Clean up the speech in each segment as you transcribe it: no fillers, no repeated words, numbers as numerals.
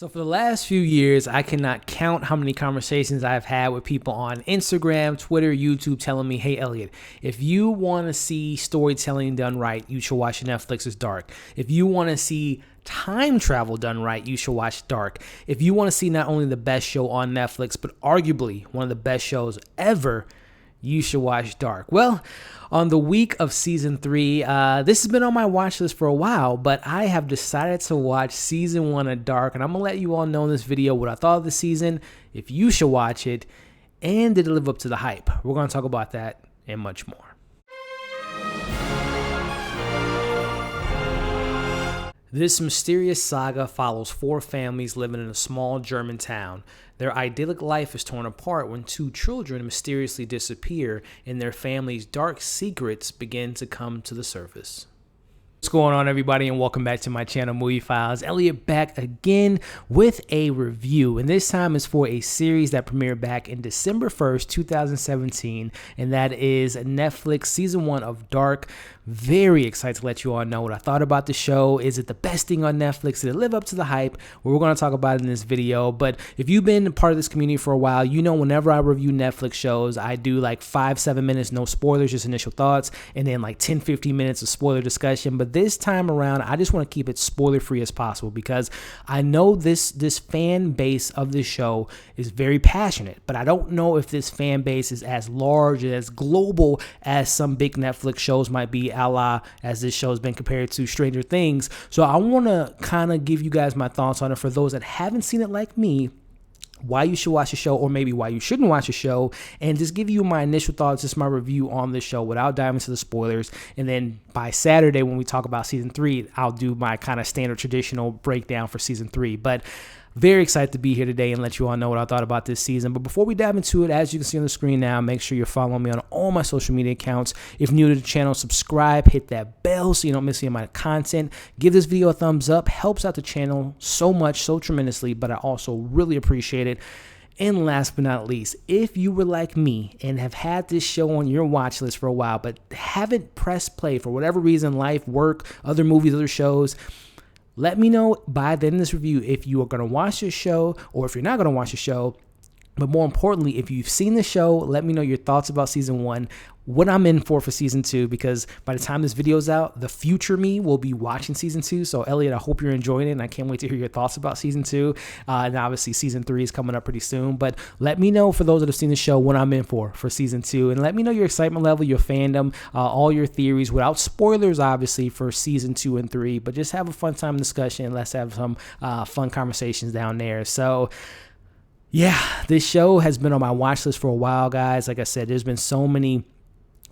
So for the last few years, I cannot count how many conversations I've had with people on Instagram, Twitter, YouTube telling me, hey, Elliot, if you want to see storytelling done right, you should watch Netflix's Dark. If you want to see time travel done right, you should watch Dark. If you want to see not only the best show on Netflix, but arguably one of the best shows ever, you should watch Dark. Well, on the week of season 3, this has been on my watch list for a while, but I have decided to watch season 1 of Dark, and I'm going to let you all know in this video what I thought of the season, if you should watch it, and did it live up to the hype. We're going to talk about that and much more. This mysterious saga follows 4 families living in a small German town. Their idyllic life is torn apart when 2 children mysteriously disappear and their family's dark secrets begin to come to the surface. What's going on, everybody, and welcome back to my channel, Movie Files. Elliot back again with a review, and this time is for a series that premiered back in December 1st, 2017, and that is Netflix season 1 of Dark. Very excited to let you all know what I thought about the show. Is it the best thing on Netflix? Did it live up to the hype? Well, we're going to talk about it in this video, but if you've been a part of this community for a while, you know whenever I review Netflix shows, I do like 5-7 minutes, no spoilers, just initial thoughts, and then like 10-15 minutes of spoiler discussion. But this time around, I just want to keep it spoiler-free as possible because I know this fan base of this show is very passionate, but I don't know if this fan base is as large, as global as some big Netflix shows might be, a la as this show has been compared to Stranger Things. So I want to kind of give you guys my thoughts on it for those that haven't seen it like me, why you should watch the show, or maybe why you shouldn't watch the show, and just give you my initial thoughts, just my review on the show without diving into the spoilers. And then by Saturday, when we talk about season 3, I'll do my kind of standard traditional breakdown for season 3. But very excited to be here today and let you all know what I thought about this season. But before we dive into it, as you can see on the screen now, make sure you're following me on all my social media accounts. If new to the channel, subscribe, hit that bell so you don't miss any of my content. Give this video a thumbs up. Helps out the channel so much, so tremendously, but I also really appreciate it. And last but not least, if you were like me and have had this show on your watch list for a while, but haven't pressed play for whatever reason, life, work, other movies, other shows, let me know by the end of this review if you are going to watch this show or if you're not going to watch the show. But more importantly, if you've seen the show, let me know your thoughts about season 1, what I'm in for season 2, because by the time this video is out, the future me will be watching season 2. So Elliot, I hope you're enjoying it, and I can't wait to hear your thoughts about season 2. And obviously season 3 is coming up pretty soon, but let me know, for those that have seen the show, what I'm in for season 2, and let me know your excitement level, your fandom, all your theories, without spoilers, obviously, for season 2 and 3, but just have a fun time discussion. Let's have some fun conversations down there. So yeah, this show has been on my watch list for a while, guys. Like I said, there's been so many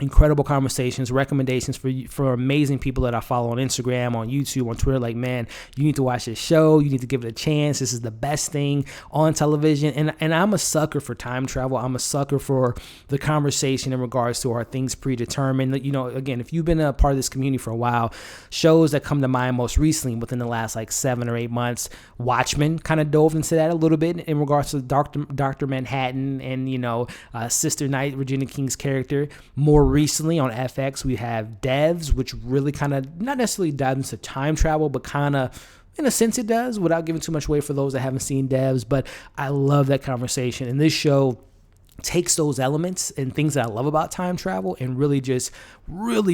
incredible conversations, recommendations for amazing people that I follow on Instagram, on YouTube, on Twitter. Like, man, you need to watch this show. You need to give it a chance. This is the best thing on television. And I'm a sucker for time travel. I'm a sucker for the conversation in regards to, are things predetermined? You know, again, if you've been a part of this community for a while, shows that come to mind most recently within the last like 7 or 8 months, Watchmen kind of dove into that a little bit in regards to Dr. Manhattan and, you know, Sister Night, Regina King's character. More recently on FX, we have Devs, which really kind of not necessarily dives into time travel, but kind of, in a sense, it does, without giving too much away for those that haven't seen Devs. But I love that conversation, and this show takes those elements and things that I love about time travel and really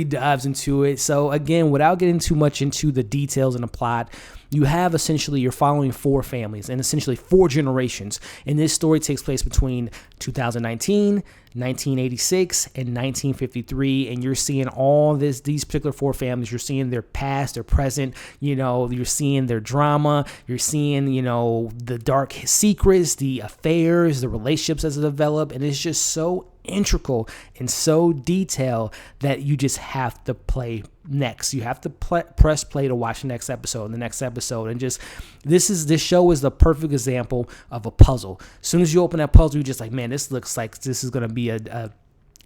dives into it. So again, without getting too much into the details and the plot, you have essentially, you're following 4 families and essentially 4 generations. And this story takes place between 2019, 1986, and 1953. And you're seeing all these particular 4 families. You're seeing their past, their present, you know, you're seeing their drama. You're seeing, you know, the dark secrets, the affairs, the relationships as they develop. And it's just so integral and so detailed that you just have to play next. You have to press play to watch the next episode and the next episode. And just, this show is the perfect example of a puzzle. As soon as you open that puzzle, you're just like, man, this looks like this is going to be a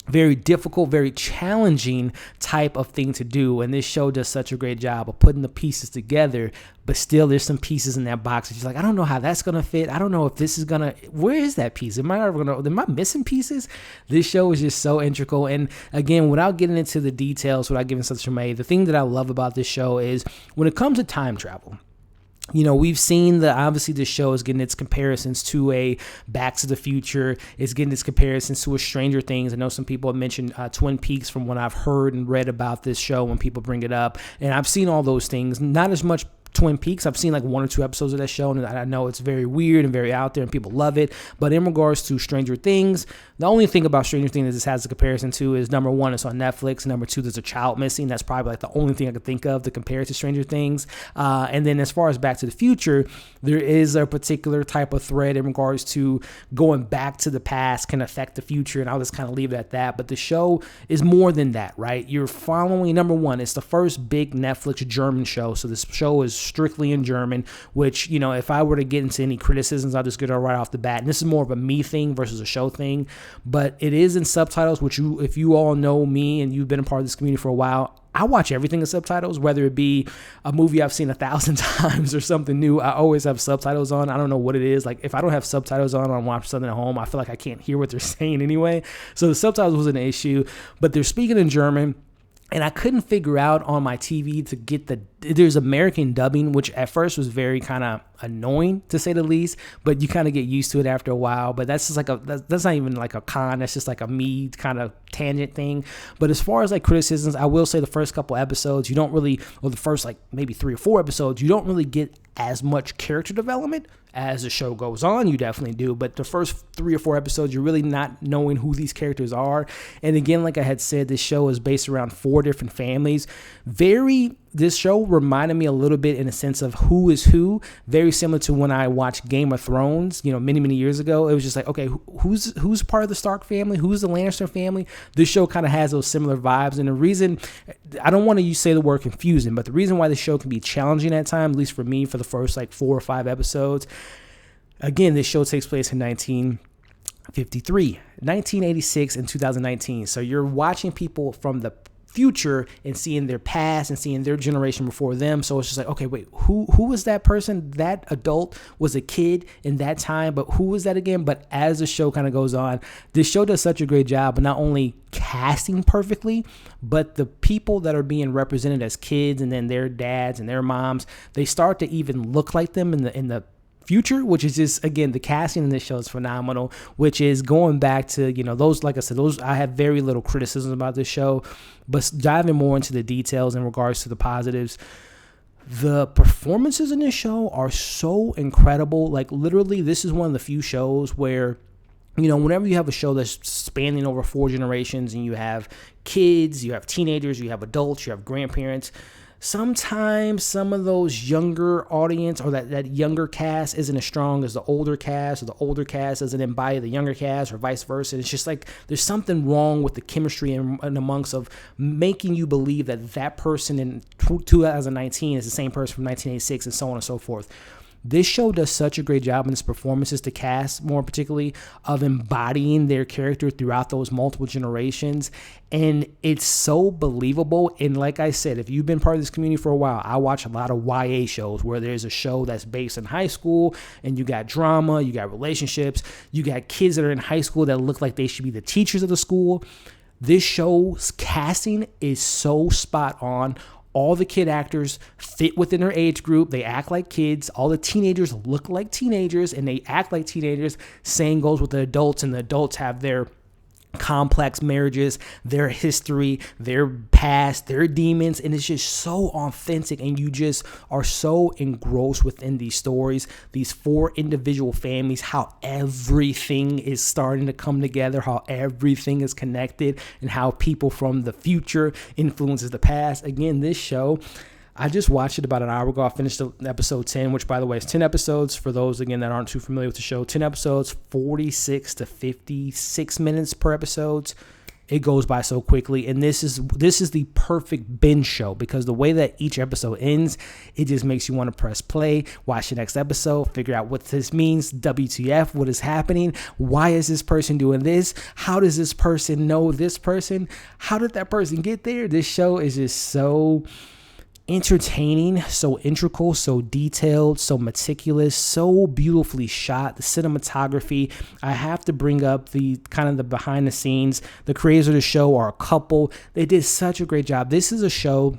very difficult, very challenging type of thing to do. And this show does such a great job of putting the pieces together, but still there's some pieces in that box that you're like, I don't know how that's going to fit. I don't know if this is going to, where is that piece? Am I missing pieces? This show is just so integral. And again, without getting into the details, without giving such a the thing that I love about this show is when it comes to time travel, We've seen obviously the show is getting its comparisons to a Back to the Future. It's getting its comparisons to a Stranger Things. I know some people have mentioned Twin Peaks from what I've heard and read about this show when people bring it up. And I've seen all those things. Not as much Twin Peaks. I've seen like 1 or 2 episodes of that show, and I know it's very weird and very out there and people love it. But in regards to Stranger Things, the only thing about Stranger Things this has a comparison to is, number 1, it's on Netflix. Number 2, there's a child missing. That's probably like the only thing I could think of to compare it to Stranger Things. And then as far as Back to the Future, there is a particular type of thread in regards to going back to the past can affect the future, and I'll just kind of leave it at that. But the show is more than that, right? You're following, number 1, it's the first big Netflix German show. So this show is strictly in German, which, if I were to get into any criticisms, I'll just get it right off the bat. And this is more of a me thing versus a show thing, but it is in subtitles, which if you all know me and you've been a part of this community for a while, I watch everything in subtitles, whether it be a movie I've seen 1,000 times or something new. I always have subtitles on. I don't know what it is. Like, if I don't have subtitles on, I'm watching something at home, I feel like I can't hear what they're saying anyway. So the subtitles was an issue, but they're speaking in German. And I couldn't figure out on my TV to get there's American dubbing, which at first was very kind of annoying to say the least, but you kind of get used to it after a while. But that's just that's not even like a con. That's just like a me kind of tangent thing. But as far as like criticisms, I will say the first couple episodes, you don't really, or the first like maybe 3 or 4 episodes, you don't really get as much character development. As the show goes on, you definitely do. But the first 3 or 4 episodes, you're really not knowing who these characters are. And again, like I had said, this show is based around 4 different families. This show reminded me a little bit in a sense of who is who, very similar to when I watched Game of Thrones, many, many years ago. It was just like, okay, who's part of the Stark family? Who's the Lannister family? This show kind of has those similar vibes. And the reason, I don't want to say the word confusing, but the reason why the show can be challenging at times, at least for me, for the first like 4 or 5 episodes, again, this show takes place in 1953, 1986, and 2019. So you're watching people from the future and seeing their past and seeing their generation before them. So it's just like, okay, wait, who was that person? That adult was a kid in that time, but who was that again? But as the show kind of goes on, this show does such a great job of not only casting perfectly, but the people that are being represented as kids and then their dads and their moms, they start to even look like them in the future, which is just, again, the casting in this show is phenomenal, which is going back to, those, like I said, I have very little criticism about this show, but diving more into the details in regards to the positives, the performances in this show are so incredible. Like, literally, this is one of the few shows where, whenever you have a show that's spanning over 4 generations and you have kids, you have teenagers, you have adults, you have grandparents, sometimes some of those younger audience or that younger cast isn't as strong as the older cast, or the older cast doesn't embody the younger cast, or vice versa. It's just like there's something wrong with the chemistry and amongst of making you believe that person in 2019 is the same person from 1986 and so on and so forth. This show does such a great job in its performances, to cast more particularly, of embodying their character throughout those multiple generations. And it's so believable. And like I said, if you've been part of this community for a while, I watch a lot of YA shows where there's a show that's based in high school and you got drama, you got relationships, you got kids that are in high school that look like they should be the teachers of the school. This show's casting is so spot on. All the kid actors fit within their age group. They act like kids. All the teenagers look like teenagers and they act like teenagers. Same goes with the adults, and the adults have their complex marriages, their history, their past, their demons, and it's just so authentic, and you just are so engrossed within these stories, these 4 individual families, how everything is starting to come together, how everything is connected, and how people from the future influences the past. Again, this show, I just watched it about an hour ago. I finished episode 10, which, by the way, is 10 episodes. For those, again, that aren't too familiar with the show, 10 episodes, 46 to 56 minutes per episode. It goes by so quickly, and this is the perfect binge show, because the way that each episode ends, it just makes you want to press play, watch the next episode, figure out what this means, WTF, what is happening, why is this person doing this, how does this person know this person, how did that person get there? This show is just so entertaining, so integral, so detailed, so meticulous, so beautifully shot. The cinematography, I have to bring up the kind of the behind the scenes. The creators of the show are a couple. They did such a great job. This is a show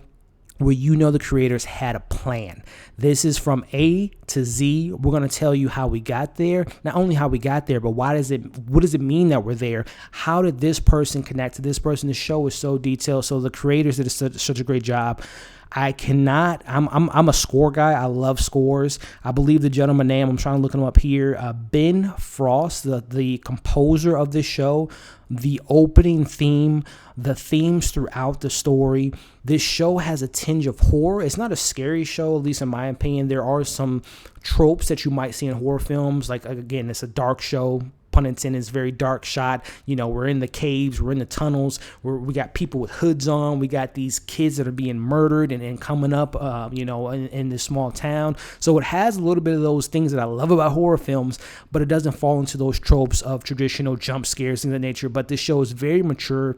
where you know the creators had a plan. This is from A to Z. We're going to tell you how we got there. Not only how we got there, but what does it mean that we're there? How did this person connect to this person? The show is so detailed. So the creators did such a great job. I'm a score guy. I love scores. I believe the gentleman name, I'm trying to look him up here, Ben Frost, the composer of this show, the opening theme, the themes throughout the story. This show has a tinge of horror. It's not a scary show, at least in my opinion. There are some tropes that you might see in horror films. Like, again, it's a dark show. Pun intended, it's very dark shot. We're in the caves, we're in the tunnels, we got people with hoods on, we got these kids that are being murdered and coming up, in this small town. So it has a little bit of those things that I love about horror films, but it doesn't fall into those tropes of traditional jump scares, things of that nature. But this show is very mature.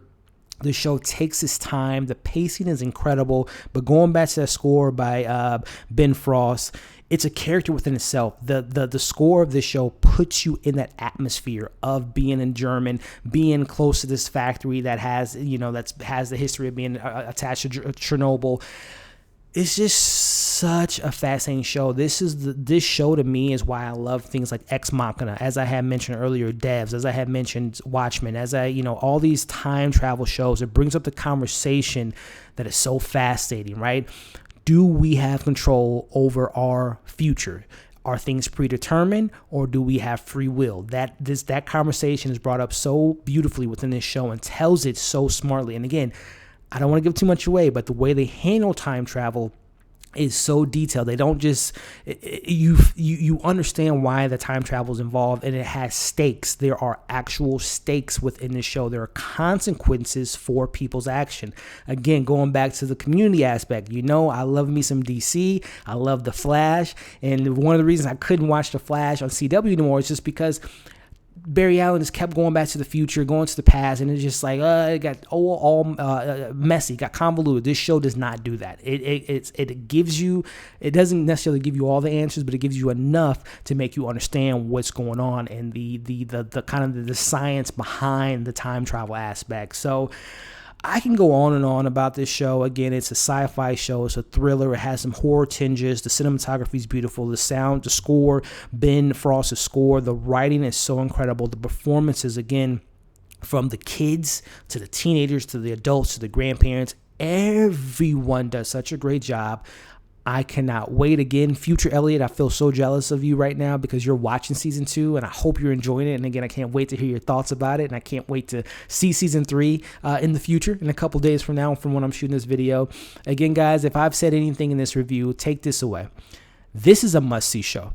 The show takes its time. The pacing is incredible. But going back to that score by Ben Frost, it's a character within itself. The score of this show puts you in that atmosphere of being in German, being close to this factory that has, has the history of being attached to Chernobyl. It's just such a fascinating show. This show to me is why I love things like Ex Machina, as I had mentioned earlier, Devs, as I had mentioned Watchmen, all these time travel shows. It brings up the conversation that is so fascinating, right? Do we have control over our future? Are things predetermined, or do we have free will? That conversation is brought up so beautifully within this show and tells it so smartly. And again, I don't want to give too much away, but the way they handle time travel is so detailed. They don't just, you understand why the time travel is involved, and it has stakes. There are actual stakes within this show. There are consequences for people's action. Again, going back to the community aspect, I love me some DC. I love The Flash. And one of the reasons I couldn't watch The Flash on CW anymore is just because Barry Allen just kept going back to the future, going to the past, and it's just like it got all messy, got convoluted. This show does not do that. It gives you, it doesn't necessarily give you all the answers, but it gives you enough to make you understand what's going on and the kind of the science behind the time travel aspect. So I can go on and on about this show. Again, it's a sci-fi show. It's a thriller. It has some horror tinges. The cinematography is beautiful. The sound, the score, Ben Frost's score, the writing is so incredible. The performances, again, from the kids to the teenagers to the adults to the grandparents, everyone does such a great job. I cannot wait. Again, future Elliot, I feel so jealous of you right now because you're watching season 2, and I hope you're enjoying it. And again, I can't wait to hear your thoughts about it, and I can't wait to see season 3 in the future, in a couple days from now, from when I'm shooting this video. Again, guys, if I've said anything in this review, take this away. This is a must-see show.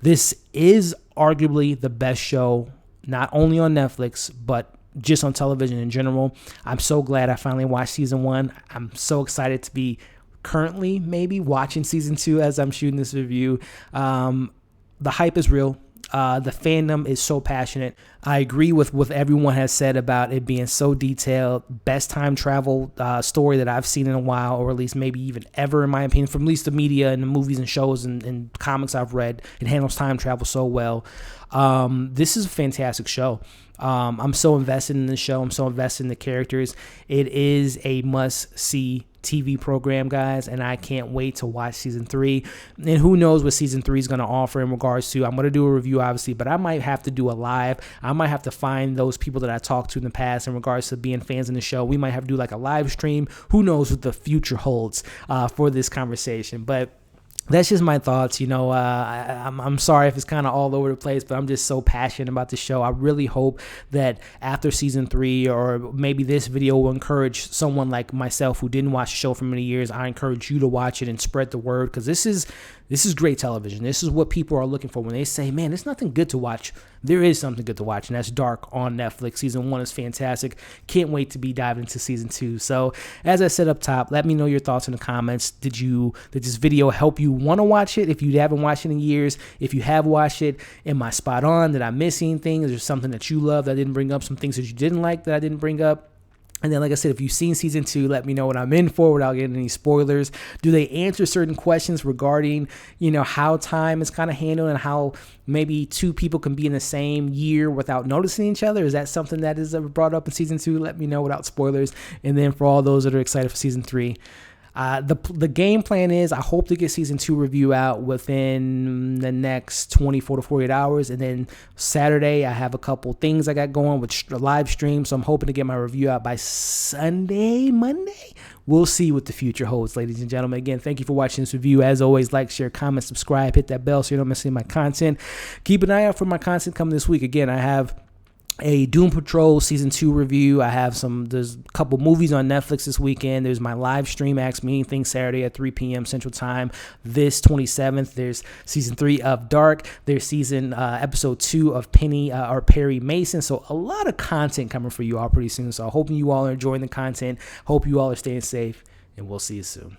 This is arguably the best show, not only on Netflix, but just on television in general. I'm so glad I finally watched season 1. I'm so excited to be currently maybe watching season 2 as I'm shooting this review. The hype is real. The fandom is so passionate. I agree with what everyone has said about it being so detailed. Best time travel story that I've seen in a while, or at least maybe even ever, in my opinion, from at least the media and the movies and shows and comics I've read. It handles time travel so well. This is a fantastic show. I'm so invested in the show. I'm so invested in the characters. It is a must-see TV program, guys, and I can't wait to watch season 3. And who knows what season 3 is going to offer in regards to, I'm going to do a review, obviously, but I might have to do a live. I might have to find those people that I talked to in the past in regards to being fans in the show. We might have to do like a live stream. Who knows what the future holds for this conversation, but that's just my thoughts. I'm sorry if it's kind of all over the place, but I'm just so passionate about the show. I really hope that after season 3, or maybe this video will encourage someone like myself who didn't watch the show for many years. I encourage you to watch it and spread the word, because this is great television. This is what people are looking for when they say, man, there's nothing good to watch. There is something good to watch, and that's Dark on Netflix. Season 1 is fantastic. Can't wait to be diving into season 2. So as I said up top, let me know your thoughts in the comments. Did this video help you want to watch it? If you haven't watched it in years, if you have watched it, am I spot on? Did I miss anything? Is there something that you love that I didn't bring up? Some things that you didn't like that I didn't bring up? And then, like I said, if you've seen season 2, let me know what I'm in for without getting any spoilers. Do they answer certain questions regarding, how time is kind of handled and how maybe two people can be in the same year without noticing each other? Is that something that is ever brought up in season 2? Let me know without spoilers. And then for all those that are excited for season 3, The game plan is I hope to get season 2 review out within the next 24 to 48 hours. And then Saturday, I have a couple things I got going with live stream. So I'm hoping to get my review out by Monday. We'll see what the future holds, ladies and gentlemen. Again, thank you for watching this review. As always, like, share, comment, subscribe, hit that bell so you don't miss any of my content. Keep an eye out for my content coming this week. Again, I have a Doom Patrol season 2 review. There's a couple movies on Netflix this weekend. There's my live stream Ask Me Anything Saturday at 3 p.m. Central Time. This 27th, there's season 3 of Dark. There's episode 2 of Perry Mason. So a lot of content coming for you all pretty soon. So I hope you all are enjoying the content. Hope you all are staying safe, and we'll see you soon.